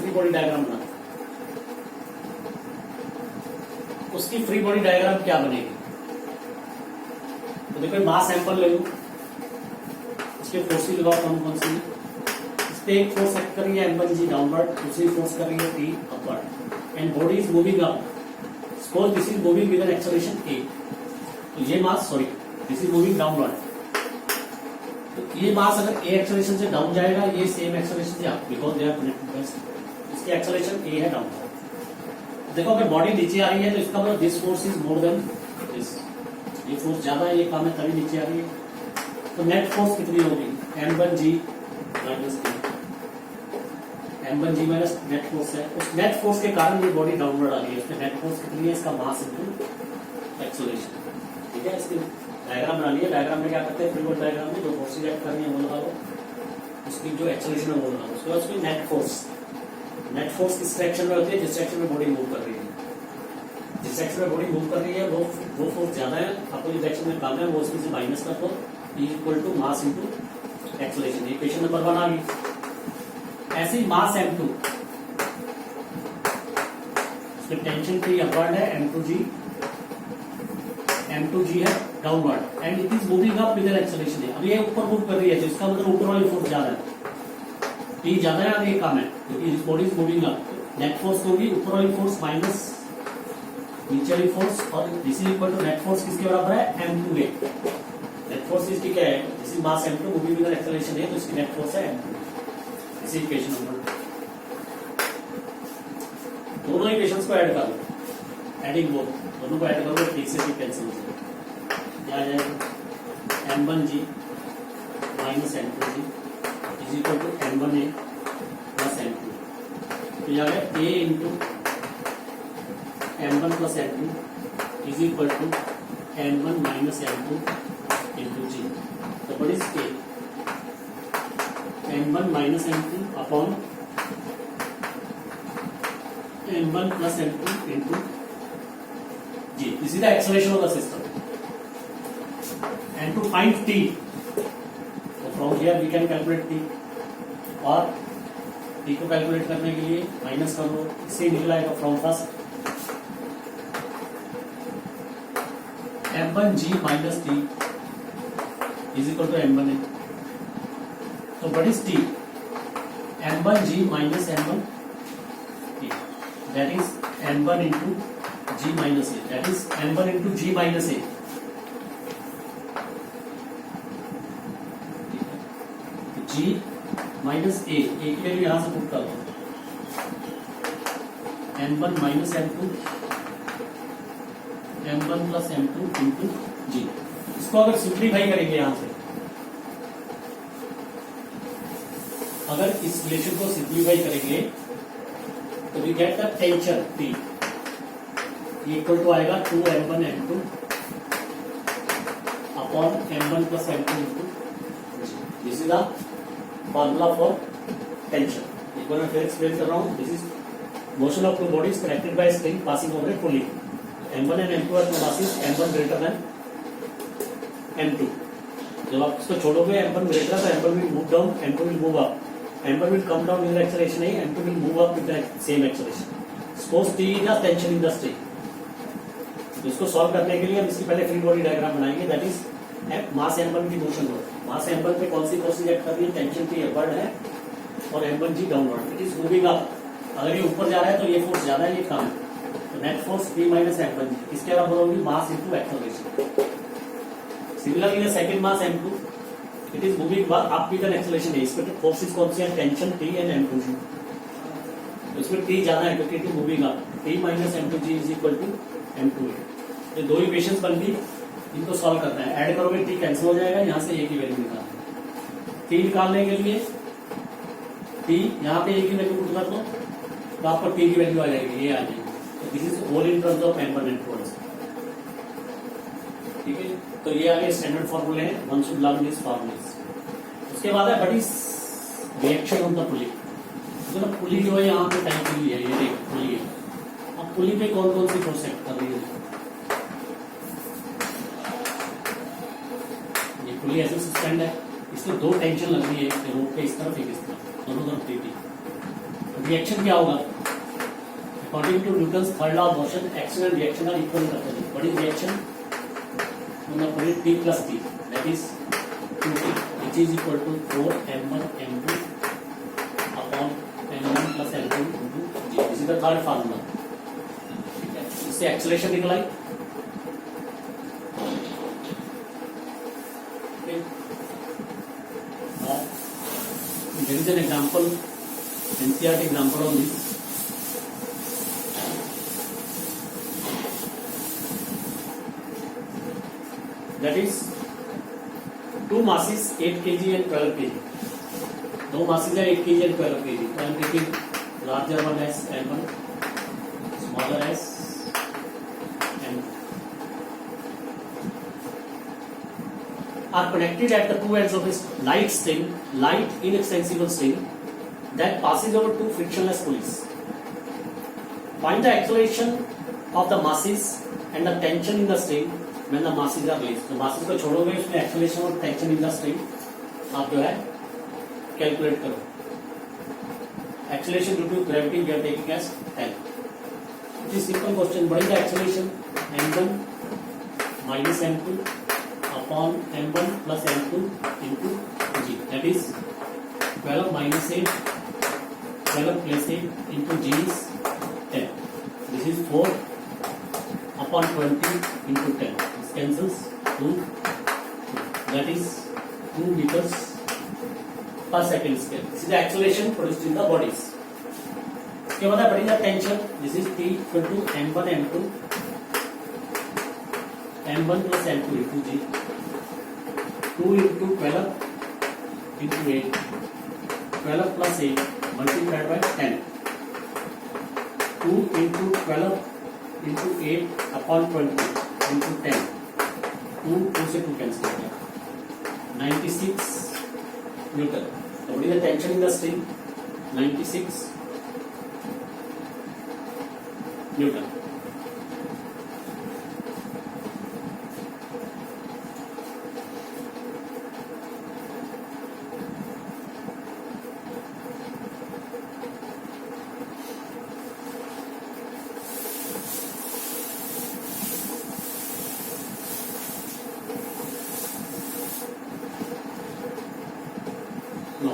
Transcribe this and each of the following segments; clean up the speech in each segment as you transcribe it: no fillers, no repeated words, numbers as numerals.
Free body diagram बनाते हैं, उसकी फ्री बॉडी डायग्राम क्या बनेगी? तो देखो मास सैंपल ले लो, उसके फोर्सेस लगाओ कौन कौन सी। इस पे एक फोर्स एक्ट कर रही है M1G डाउनवर्ड, दूसरी फोर्स कर रही है T upward, and body is moving up. Suppose this is moving with an acceleration A, तो ये mass sorry this is moving downward, तो ये मास अगर A एक्सेलरेशन से डाउन जाएगा, ये सेम एक्सेलरेशन से up, because they are connected, इसकी एक्सेलरेशन A है डाउनवर्ड। देखो अगर बॉडी नीचे आ रही है तो इसका मतलब this force is more than this, ये फोर्स ज्यादा है, ये काम है तभी नीचे आ रही है। तो नेट फोर्स कितनी होगी? M1G minus T, M1G minus net force है, उस नेट फोर्स के कारण ये बॉडी डाउनवर्ड आ रही है, उसमें नेट फोर्स कितनी है? इसका मास इनटू एक्सेलरेशन। ठीक है, इसकी डायग्राम बनानी है। डायग्राम में क्या करते हैं, फ्री बॉडी डायग्राम में जो फोर्सेज एक्ट कर रही है वो लगा लो, उसकी जो एक्सेलरेशन है वो लगा लो, उसके बाद उसकी नेट फोर्स। नेट फोर्स किस डायरेक्शन में होती है? जिस डायरेक्शन में बॉडी मूव कर रही है, जिस डायरेक्शन में बॉडी मूव कर रही है वो फोर्स ज्यादा है, आपको जिस डायरेक्शन में काम है वो उसमें से माइनस कर दो, E equal to mass into acceleration. Equation number 1 आ गई। ऐसे ही मास M2, उसमें टेंशन T अपवर्ड है, M2G है downward, and it is moving up with an acceleration है। अब ये ऊपर मूव कर रही है, तो इसका मतलब ऊपर वाली फोर्स ज्यादा है, T ज्यादा है, ये कम है, क्योंकि इस body is moving up. Net force होगी ऊपर वाली फोर्स माइनस नीचे वाली फोर्स, और this is equal to net force किसके बराबर है? M2A। नेट फोर्स इसकी क्या है? This is mass M2 moving with acceleration है, तो इसकी नेट फोर्स है M2। इसी इक्वेशन नंबर, दोनों इक्वेशंस को ऐड कर लो, एडिंग बोथ, दोनों को ऐड करोगे ठीक से ठीक कैंसिल हो जाएगा। क्या आ जाएगा? M1G minus M2G is equal to M1A plus M2। तो यहाँ A into M1 plus M2 is equal to M1 minus M2 into G। तो what is A? M1 minus M2 upon M1 plus M2 into G। This is the acceleration of the system. And to find T, so from here we can calculate T, और T को calculate करने के लिए minus कर लो, इससे निकला है from first M1G minus T is equal to M1A। तो what is T? M1G minus M1A, that is M1 into G minus A, that is M1 into G minus A। G minus A, A की value यहां से put कर दो, M1 minus M2 M1 plus M2 into G। इसको अगर simplify करेंगे यहां से, अगर इस रिलेशन को सिंप्लीफाई करेंगे तो we get the tension T equal to आएगा 2M1 M2 upon M1 plus M2 into G। This is the formula for tension. एक बार मैं फिर एक्सप्लेन कर रहा हूं। This is motion of two bodies connected by string passing over a pulley. M1 and M2 are masses M1 greater than M2। जब आप इसको छोड़ोगे M1 ग्रेटर है तो M1 will move down, M2 will move up. M1 will come down with acceleration नहीं, M2 will move up with the same acceleration. Suppose T is the tension in the string. इसको solve करने के लिए हम इसकी पहले free body diagram बनाएंगे, that is mass M1 की मोशन हो। मास M1 पे कौन सी फोर्सेज एक्ट कर रही है? टेंशन T अपवर्ड है और M1G downward, it is moving up. अगर ये ऊपर जा रहा है तो ये फोर्स ज्यादा है, ये कम है, तो net force T minus M1G, इसके बराबर होगी mass into acceleration. Similarly the second mass M2, it is moving up with an acceleration है, इसमें फोर्सेज कौन सी है? Tension T and M2G। तो इसमें T ज्यादा है क्योंकि it is moving up, T minus M2G is equal to M2A। ये दो इक्वेशंस बन गई, इनको सॉल्व करना है। ऐड करोगे T कैंसिल हो जाएगा, यहाँ से A की वैल्यू निकालना। T निकालने के लिए T यहाँ पे A की वैल्यू पुट कर दो तो आपको T की वैल्यू आ जाएगी, ये आ जाएगी। तो this is all in terms of M1 and M2। ठीक है, तो ये आगे स्टैंडर्ड फॉर्मूले हैं, one should learn this formulas. उसके बाद है what is reaction of the पुली। तो पुली जो है यहाँ पे टाइप के लिए है, ये देख पुली है। अब पुली पे कौन कौन सी फोर्स एक्ट कर रही है? ये पुली ऐसे सस्पेंड है, इसमें दो टेंशन लग रही है, एक रोप पे इस तरफ एक इस तरफ, दोनों तरफ TT। रिएक्शन क्या होगा? According to Newton's third law of motion, action and reaction are equal करते हैं. What is reaction? T plus T, that is 2T, which is equal to 4m1 m2 upon m1 plus m2 into g. This is the third formula. ठीक है, इससे acceleration निकलाई. Okay. Now there is an example, NCERT example on this. That is two masses 8 kg and 12 kg. दो masses है 8 kg and 12 kg. I am taking larger one as M1, smaller as M2. Are connected at the two ends of a light string, light inextensible string that passes over two frictionless pulleys. Find the acceleration of the masses and the tension in the string when the masses are released. तो masses को छोड़ोगे, उसमें acceleration और tension in the string आप जो है calculate करो. Acceleration due to gravity we are taking as 10. It is simple question. What is the acceleration? m1 minus m2 upon m1 plus m2 into g. That is 12 minus 8, 12 plus 8 into g is 10. This is 4 upon 20 into 10. Cancels 2, that is 2 meters per second square. This is the acceleration produced in the bodies. इसके बाद बढ़ेगा tension. This is T equal to m1 m2 m1 plus m2 into g. 2 into 12 into 8, 12 plus 8 multiplied by 10. 2 into 12 into 8 upon 20 into 10. 2 से 2 cancel हो गया. 96 Newton. तो what is the tension in the string? 96 Newton. No,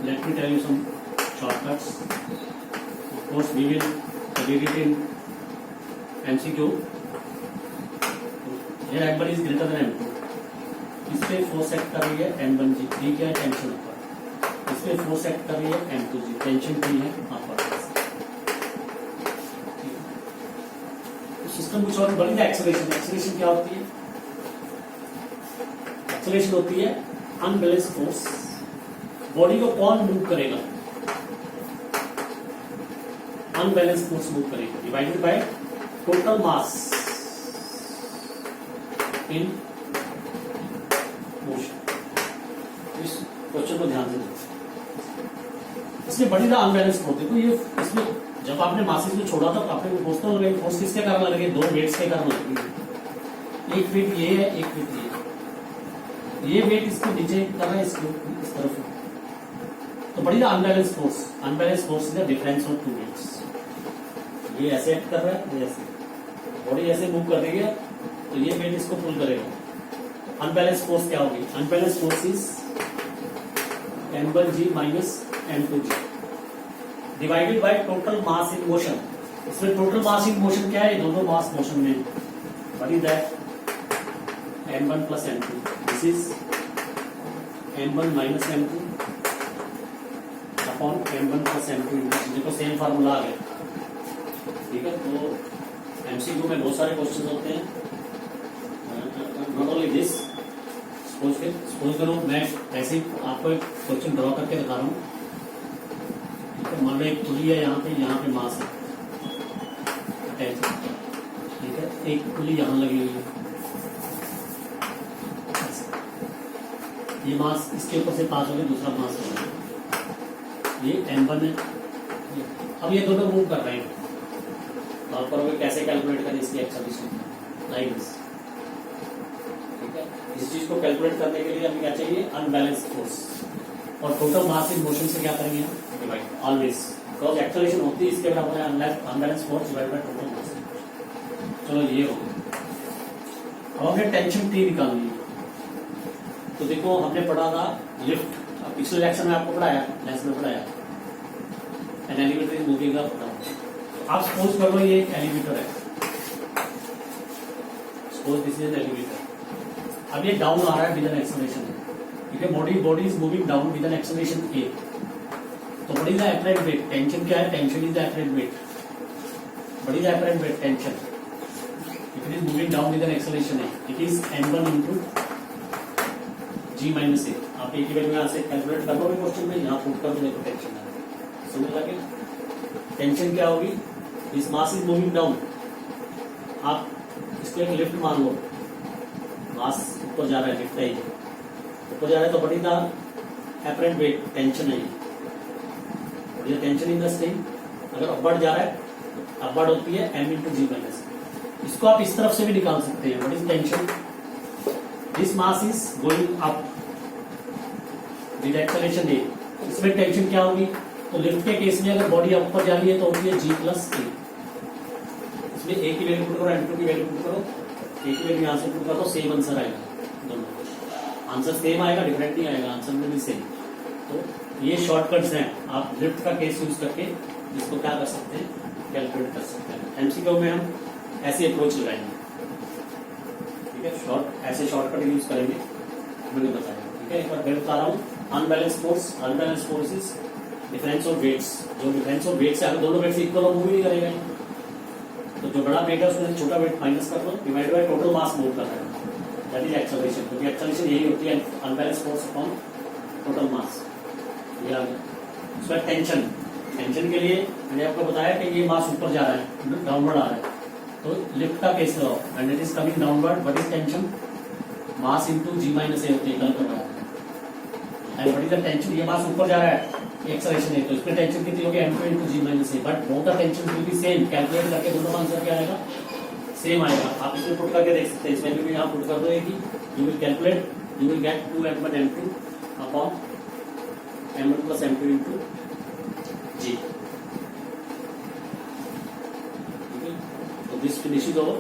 let me tell you some shortcuts. Of course, we will read it in MCQ. Here m1 is greater than m2. इस पे force act कर रही है m1g. T क्या है? Tension अपर. इस पे force act कर रही है m2g. टेंशन T है अपर. सिस्टम कुछ और बड़ी. एक्सेलरेशन. एक्सेलरेशन क्या होती है? एक्सेलरेशन होती है अनबैलेंस फोर्स. बॉडी को कौन मूव करेगा? अनबैलेंस फोर्स मूव करेगा. Divided by total mass in motion. इस क्वेश्चन को ध्यान से देखो. इसमें बड़ी ना अनबैलेंस फोर्स. देखो ये इसमें जब आपने मासेस को छोड़ा था तो आपने दोस्तों लगे फोर्स किसके कारण लगे? दो वेट्स के कारण लगे. एक वेट ये है, एक वेट ये वेट इसको नीचे कर रहा है, इसको इस तरफ. तो बड़ी ना unbalance force. Unbalance force is the difference of two weights. ये ऐसे एक्ट कर रहा है, ये ऐसे. बॉडी ऐसे मूव कर रही है तो ये वेट इसको पुल करेगा. अनबैलेंस फोर्स क्या होगी? Unbalance force is m1g minus m2g divided by total mass in motion. इसमें टोटल मास इन मोशन क्या है? दोनों मास मोशन में. What is that? m1 plus m2. This is m1 minus m2 upon m1 plus m2 देखो same formula आ गया. ठीक है. तो MCQ में बहुत सारे क्वेश्चन होते हैं. Not only this. सपोज करो मैं ऐसे आपको एक क्वेश्चन ड्रॉ करके दिखा रहा हूँ. ठीक है. मान लो एक पुली है यहाँ पे मास है अटैच. ठीक है. एक पुली यहाँ लगी हुई है. ये मास इसके ऊपर से पास हो गया, दूसरा मास हो गया. ये m1 है. अब ये दोनों मूव कर रहे हैं. तो आप करोगे कैसे कैलकुलेट करें इसकी एक्सेलरेशन? Like this. ठीक है. इस चीज को कैलकुलेट करने के लिए हमें क्या चाहिए? Unbalance force. और टोटल मास इन मोशन से क्या करेंगे हम डिवाइड ऑलवेज, बिकॉज एक्सेलरेशन होती है इसके बराबर है unbalance force divide by total mass. चलो ये हो गया। अब हमें टेंशन टी निकालनी है। तो देखो हमने पढ़ा था लिफ्ट, पिछले लेक्चर में आपको पढ़ाया, लेक्चर में पढ़ाया an elevator is moving up down. आप सपोज कर लो ये एक एलिवेटर है, suppose this is an elevator. अब ये डाउन आ रहा है विद एन एक्सेलरेशन, ठीक है, body is moving down with an acceleration A. तो what is the apparent weight, tension क्या है, tension is the apparent weight. What is the apparent weight, tension if it is moving down with an acceleration a, it is m1 into g minus a। आप एक ही value यहाँ से calculate कर लोगे question में, यहाँ पुट कर दो, देखो टेंशन है, समझ लगे। टेंशन क्या होगी, इस मास इज मूविंग डाउन, आप इसको एक लिफ्ट मान लो, मास ऊपर जा रहा है, लिफ्ट है ये ऊपर जा रहा है, तो बड़ी द एपरेंट वेट, टेंशन है ये टेंशन इन द स्ट्रिंग। अगर अपवर्ड जा रहा है, अपवर्ड होती है m इंटू जी माइनस। इसको आप इस तरफ से भी निकाल सकते हैं, what is tension, this mass is going up with acceleration A. इसमें टेंशन क्या होगी, तो लिफ्ट के केस में अगर बॉडी ऊपर जा रही है तो होती है g प्लस ए। इसमें ए की वैल्यू पुट करो, m2 की वैल्यू पुट करो, ए की वैल्यू यहाँ से पुट करो, सेम आंसर आएगा, दोनों आंसर सेम आएगा, डिफरेंट नहीं आएगा, आंसर में भी सेम। तो ये शॉर्टकट्स हैं, आप लिफ्ट का केस यूज करके इसको क्या कर सकते हैं, कैलकुलेट कर सकते हैं। एमसीक्यू में हम ऐसी अप्रोच लगाएंगे, ठीक है, ऐसे शॉर्टकट यूज करेंगे, मैंने बताया, ठीक है। एक बार फिर बता रहा हूँ, unbalance force is difference of weights. जो डिफरेंस ऑफ वेट्स है, अगर दोनों वेट्स इक्वल हो मूव नहीं करेगा, तो जो बड़ा वेट है उसमें छोटा वेट माइनस कर दो, divide by total mass move कर रहा है, दैट इज एक्सेलरेशन। क्योंकि एक्सेलरेशन यही होती है, unbalance force upon total mass. ये आ गया। उसका टेंशन के लिए मैंने आपको बताया कि ये मास ऊपर जा रहा है, डाउनवर्ड आ रहा है, तो लिफ्ट का केस लो, and it is coming downward, what is tension, mass into G minus A होती है, कल करवाया। And what is the tension, ये मास ऊपर जा रहा है, एक्सेलरेशन है, तो इसमें टेंशन कितनी होगी, m2 into G minus A, but both the tension will be same. Calculate करके दोनों आंसर क्या आएगा, सेम आएगा। आप इसमें पुट करके देख सकते हैं, इस वैल्यू को यहाँ पुट कर दो, you will calculate, you will get 2m1 m2 upon m1 plus m2 into G. This finishes our